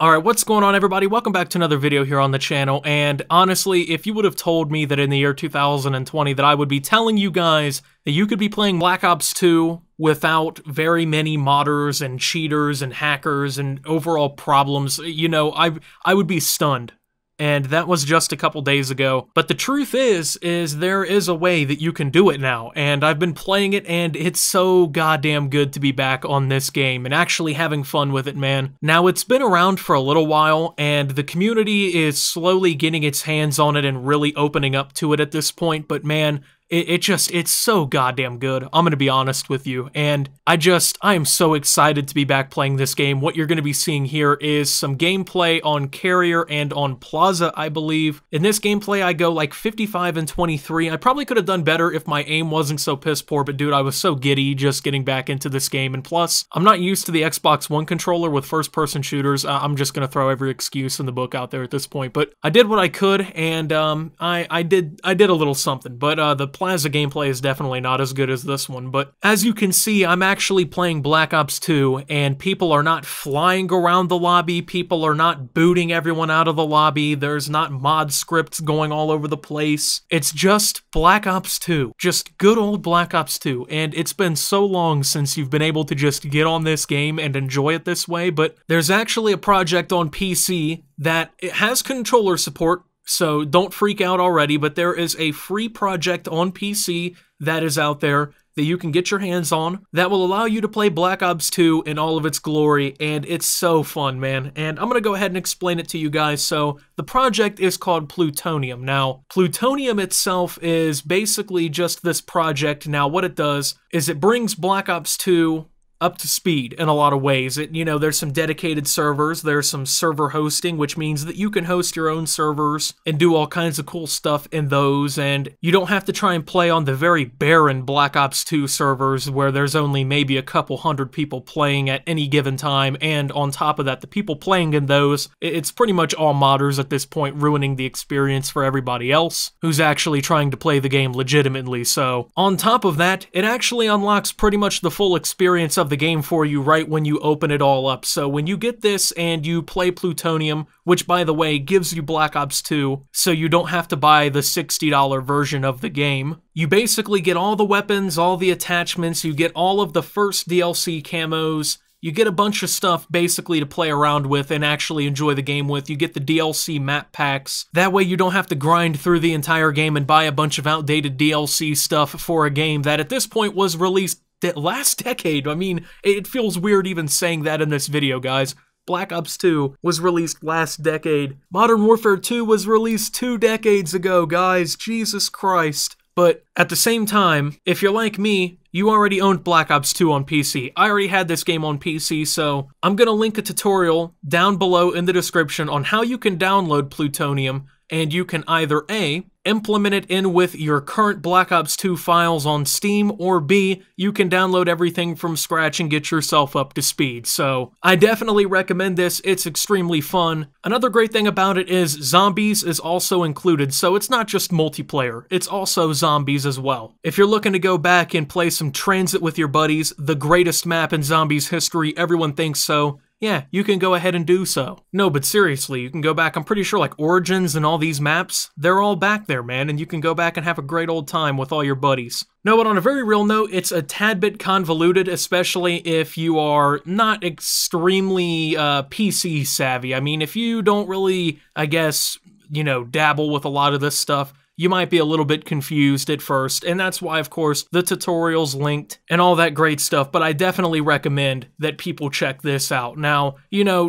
Alright, what's going on everybody? Welcome back to another video here on the channel, and honestly, if you would have told me that in the year 2020 that I would be telling you guys that you could be playing Black Ops 2 without very many modders and cheaters and hackers and overall problems, you know, I would be stunned. And that was just a couple days ago. But the truth is there is a way that you can do it now. And I've been playing it, and it's so goddamn good to be back on this game and actually having fun with it, man. Now, it's been around for a little while, and the community is slowly getting its hands on it and really opening up to it at this point. But man, it's so goddamn good. I'm gonna be honest with you, and I am so excited to be back playing this game. What you're gonna be seeing here is some gameplay on Carrier and on Plaza, I believe. In this gameplay, I go like 55 and 23. I probably could have done better if my aim wasn't so piss poor, but dude, I was so giddy just getting back into this game, and plus, I'm not used to the Xbox One controller with first-person shooters. I'm just gonna throw every excuse in the book out there at this point, but I did what I could, and I did a little something, but the Plaza gameplay is definitely not as good as this one. But as you can see, I'm actually playing Black Ops 2, and people are not flying around the lobby, people are not booting everyone out of the lobby, there's not mod scripts going all over the place. It's just Black Ops 2. Just good old Black Ops 2, and it's been so long since you've been able to just get on this game and enjoy it this way, but there's actually a project on PC that it has controller support, so don't freak out already, but there is a free project on PC that is out there that you can get your hands on that will allow you to play Black Ops 2 in all of its glory, and it's so fun, man. And I'm gonna go ahead and explain it to you guys. So the project is called Plutonium. Now, Plutonium itself is basically just this project. Now, what it does is it brings Black Ops 2 up to speed in a lot of ways. There's some dedicated servers, there's some server hosting, which means that you can host your own servers and do all kinds of cool stuff in those, and you don't have to try and play on the very barren Black Ops 2 servers where there's only maybe a couple hundred people playing at any given time, and on top of that, the people playing in those, it's pretty much all modders at this point, ruining the experience for everybody else who's actually trying to play the game legitimately. So on top of that, it actually unlocks pretty much the full experience of the game for you right when you open it all up. So when you get this and you play Plutonium, which by the way gives you Black Ops 2, so you don't have to buy the $60 version of the game, you basically get all the weapons, all the attachments, you get all of the first DLC camos, you get a bunch of stuff basically to play around with and actually enjoy the game with. You get the DLC map packs. That way you don't have to grind through the entire game and buy a bunch of outdated DLC stuff for a game that at this point was released last decade. I mean, it feels weird even saying that in this video, guys. Black Ops 2 was released last decade. Modern Warfare 2 was released 2 decades ago, guys. Jesus Christ. But at the same time, if you're like me, you already owned Black Ops 2 on PC. I already had this game on PC, so I'm gonna link a tutorial down below in the description on how you can download Plutonium, and you can either A, implement it in with your current Black Ops 2 files on Steam, or B, you can download everything from scratch and get yourself up to speed. So I definitely recommend this. It's extremely fun. Another great thing about it is zombies is also included, so it's not just multiplayer, it's also zombies as well. If you're looking to go back and play some Transit with your buddies, the greatest map in zombies history, everyone thinks so, yeah, you can go ahead and do so. No, but seriously, you can go back, I'm pretty sure like Origins and all these maps, they're all back there, man, and you can go back and have a great old time with all your buddies. No, but on a very real note, it's a tad bit convoluted, especially if you are not extremely PC savvy. I mean, if you don't really, I guess, dabble with a lot of this stuff, you might be a little bit confused at first, and that's why, of course, the tutorial's linked and all that great stuff, but I definitely recommend that people check this out. Now,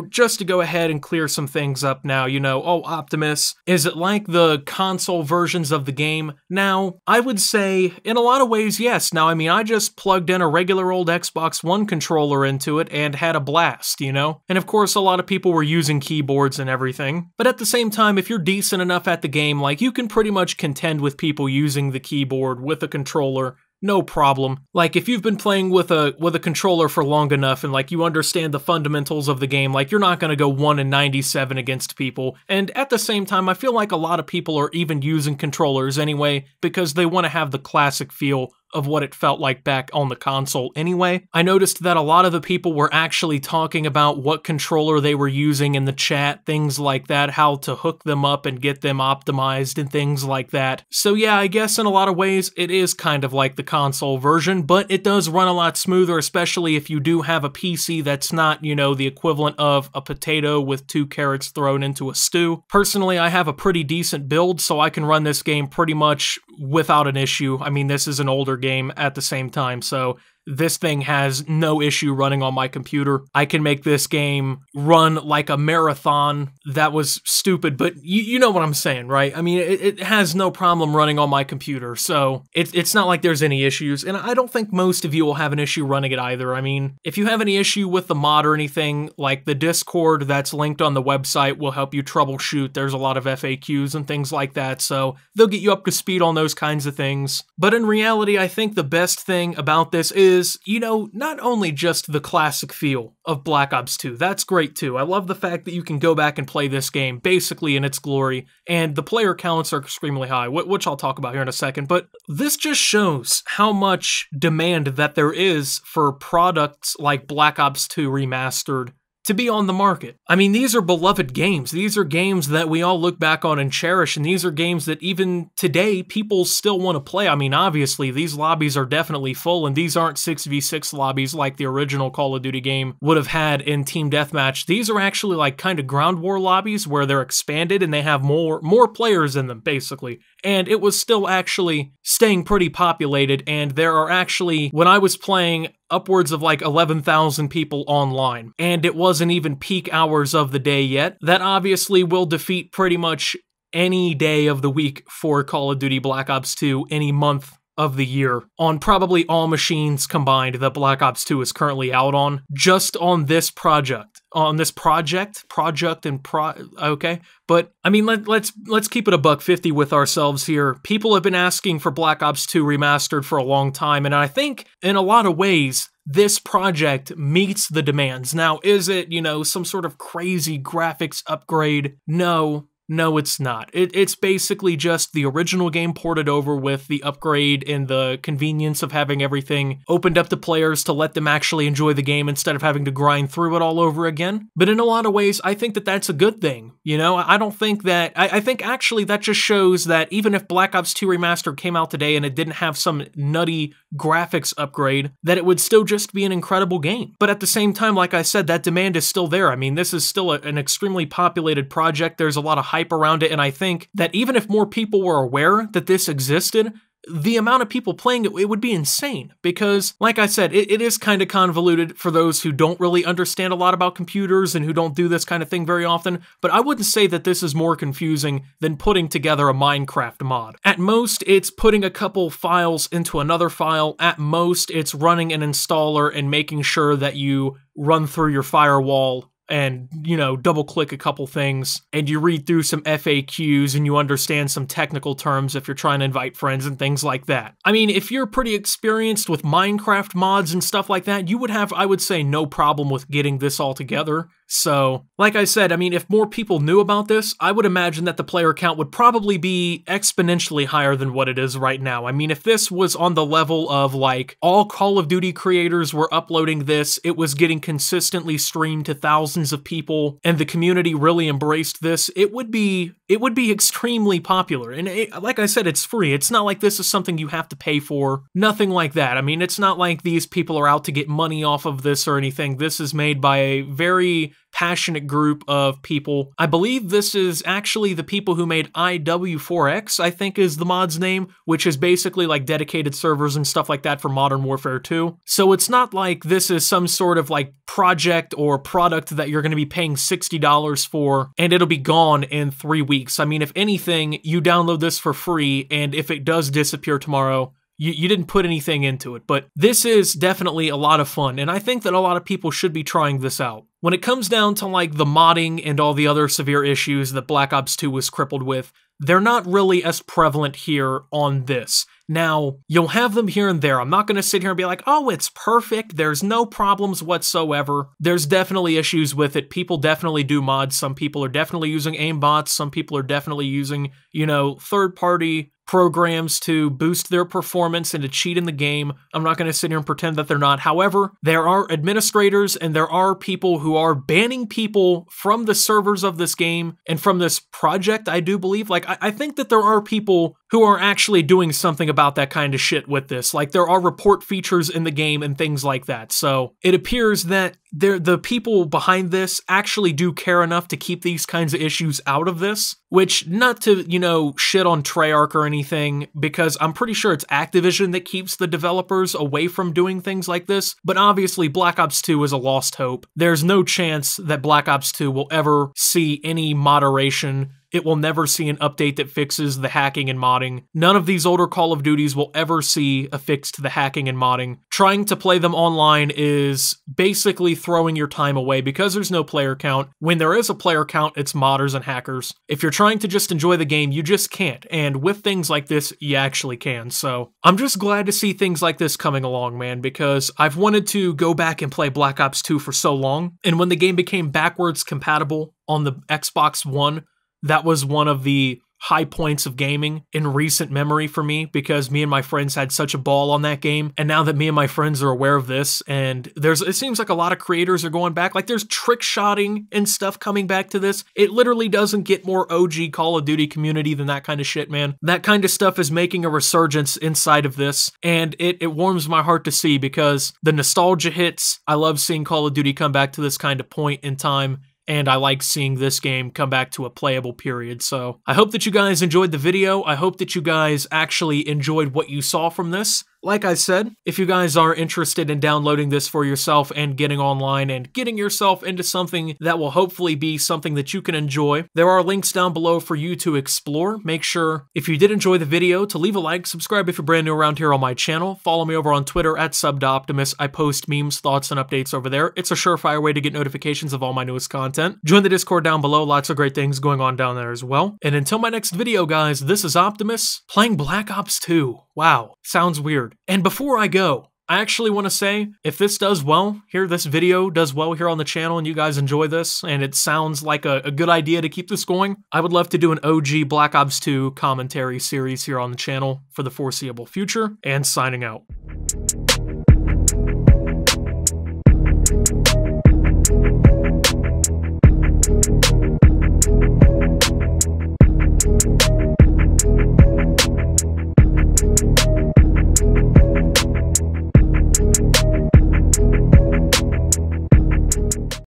just to go ahead and clear some things up now, oh, Optimus, is it like the console versions of the game? Now, I would say, in a lot of ways, yes. Now, I mean, I just plugged in a regular old Xbox One controller into it and had a blast, And of course, a lot of people were using keyboards and everything, but at the same time, if you're decent enough at the game, like, you can pretty much contend with people using the keyboard with a controller, no problem. Like, if you've been playing with a controller for long enough and like you understand the fundamentals of the game, like you're not gonna go 1-97 against people. And at the same time, I feel like a lot of people are even using controllers anyway because they want to have the classic feel of what it felt like back on the console anyway. I noticed that a lot of the people were actually talking about what controller they were using in the chat, things like that, how to hook them up and get them optimized and things like that. So yeah, I guess in a lot of ways it is kind of like the console version, but it does run a lot smoother, especially if you do have a PC that's not, you know, the equivalent of a potato with 2 carrots thrown into a stew. Personally, I have a pretty decent build, so I can run this game pretty much without an issue. I mean, this is an older game at the same time, so this thing has no issue running on my computer. I can make this game run like a marathon. That was stupid, but you know what I'm saying, right? I mean, it has no problem running on my computer, so it's not like there's any issues, and I don't think most of you will have an issue running it either. I mean, if you have any issue with the mod or anything, like the Discord that's linked on the website will help you troubleshoot. There's a lot of FAQs and things like that, so they'll get you up to speed on those kinds of things. But in reality, I think the best thing about this is, you know, not only just the classic feel of Black Ops 2, that's great too. I love the fact that you can go back and play this game basically in its glory, and the player counts are extremely high, which I'll talk about here in a second, but this just shows how much demand that there is for products like Black Ops 2 Remastered to be on the market. I mean, these are beloved games. These are games that we all look back on and cherish, and these are games that even today people still want to play. I mean, obviously, these lobbies are definitely full, and these aren't 6v6 lobbies like the original Call of Duty game would have had in Team Deathmatch. These are actually like kind of ground war lobbies where they're expanded and they have more players in them, basically. And it was still actually staying pretty populated, and there are actually, when I was playing, upwards of like 11,000 people online, and it wasn't even peak hours of the day yet. That obviously will defeat pretty much any day of the week for Call of Duty Black Ops 2, any month of the year, on probably all machines combined that Black Ops 2 is currently out on, just on this project. Okay? But, I mean, let's keep it a $150 with ourselves here. People have been asking for Black Ops 2 Remastered for a long time, and I think, in a lot of ways, this project meets the demands. Now, is it, you know, some sort of crazy graphics upgrade? No, it's not. It's basically just the original game ported over with the upgrade and the convenience of having everything opened up to players to let them actually enjoy the game instead of having to grind through it all over again. But in a lot of ways, I think that that's a good thing. You know, I don't think that... I think actually that just shows that even if Black Ops 2 Remastered came out today and it didn't have some nutty graphics upgrade, that it would still just be an incredible game. But at the same time, like I said, that demand is still there. I mean, this is still an extremely populated project. There's a lot of hype around it, and I think that even if more people were aware that this existed, the amount of people playing it would be insane, because, like I said, it is kind of convoluted for those who don't really understand a lot about computers and who don't do this kind of thing very often, but I wouldn't say that this is more confusing than putting together a Minecraft mod. At most, it's putting a couple files into another file. At most, it's running an installer and making sure that you run through your firewall and, you know, double-click a couple things, and you read through some FAQs, and you understand some technical terms if you're trying to invite friends and things like that. I mean, if you're pretty experienced with Minecraft mods and stuff like that, you would have, I would say, no problem with getting this all together. So, like I said, I mean, if more people knew about this, I would imagine that the player count would probably be exponentially higher than what it is right now. I mean, if this was on the level of, like, all Call of Duty creators were uploading this, it was getting consistently streamed to thousands of people, and the community really embraced this, it would be extremely popular. And like I said, it's free. It's not like this is something you have to pay for. Nothing like that. I mean, it's not like these people are out to get money off of this or anything. This is made by a very passionate group of people. I believe this is actually the people who made IW4X, I think is the mod's name, which is basically like dedicated servers and stuff like that for Modern Warfare 2. So it's not like this is some sort of like project or product that you're going to be paying $60 for and it'll be gone in 3 weeks. I mean, if anything, you download this for free, and if it does disappear tomorrow, you didn't put anything into it. But this is definitely a lot of fun, and I think that a lot of people should be trying this out. When it comes down to like the modding and all the other severe issues that Black Ops 2 was crippled with, they're not really as prevalent here on this. Now, you'll have them here and there. I'm not going to sit here and be like, oh, it's perfect, there's no problems whatsoever. There's definitely issues with it. People definitely do mods. Some people are definitely using aimbots. Some people are definitely using, you know, third-party programs to boost their performance and to cheat in the game. I'm not going to sit here and pretend that they're not. However, there are administrators and there are people who are banning people from the servers of this game and from this project, I do believe. Like, I think that there are people who are actually doing something about that kind of shit with this. Like, there are report features in the game and things like that. So it appears that the people behind this actually do care enough to keep these kinds of issues out of this, which, not to, you know, shit on Treyarch or anything, because I'm pretty sure it's Activision that keeps the developers away from doing things like this, but obviously Black Ops 2 is a lost hope. There's no chance that Black Ops 2 will ever see any moderation. It will never see an update that fixes the hacking and modding. None of these older Call of Duties will ever see a fix to the hacking and modding. Trying to play them online is basically throwing your time away because there's no player count. When there is a player count, it's modders and hackers. If you're trying to just enjoy the game, you just can't. And with things like this, you actually can. So I'm just glad to see things like this coming along, man, because I've wanted to go back and play Black Ops 2 for so long. And when the game became backwards compatible on the Xbox One, that was one of the high points of gaming in recent memory for me, because me and my friends had such a ball on that game. And now that me and my friends are aware of this, and it seems like a lot of creators are going back, like there's trick shotting and stuff coming back to this. It literally doesn't get more OG Call of Duty community than that kind of shit, man. That kind of stuff is making a resurgence inside of this, and it warms my heart to see, because the nostalgia hits. I love seeing Call of Duty come back to this kind of point in time, and I like seeing this game come back to a playable period. So I hope that you guys enjoyed the video. I hope that you guys actually enjoyed what you saw from this. Like I said, if you guys are interested in downloading this for yourself and getting online and getting yourself into something that will hopefully be something that you can enjoy, there are links down below for you to explore. Make sure, if you did enjoy the video, to leave a like, subscribe if you're brand new around here on my channel, follow me over on Twitter at @SubToOptimus. I post memes, thoughts, and updates over there. It's a surefire way to get notifications of all my newest content. Join the Discord down below, lots of great things going on down there as well. And until my next video, guys, this is Optimus playing Black Ops 2. Wow, sounds weird. And before I go, I actually want to say, if this does well, this video does well here on the channel and you guys enjoy this, and it sounds like a good idea to keep this going, I would love to do an OG Black Ops 2 commentary series here on the channel for the foreseeable future, and signing out.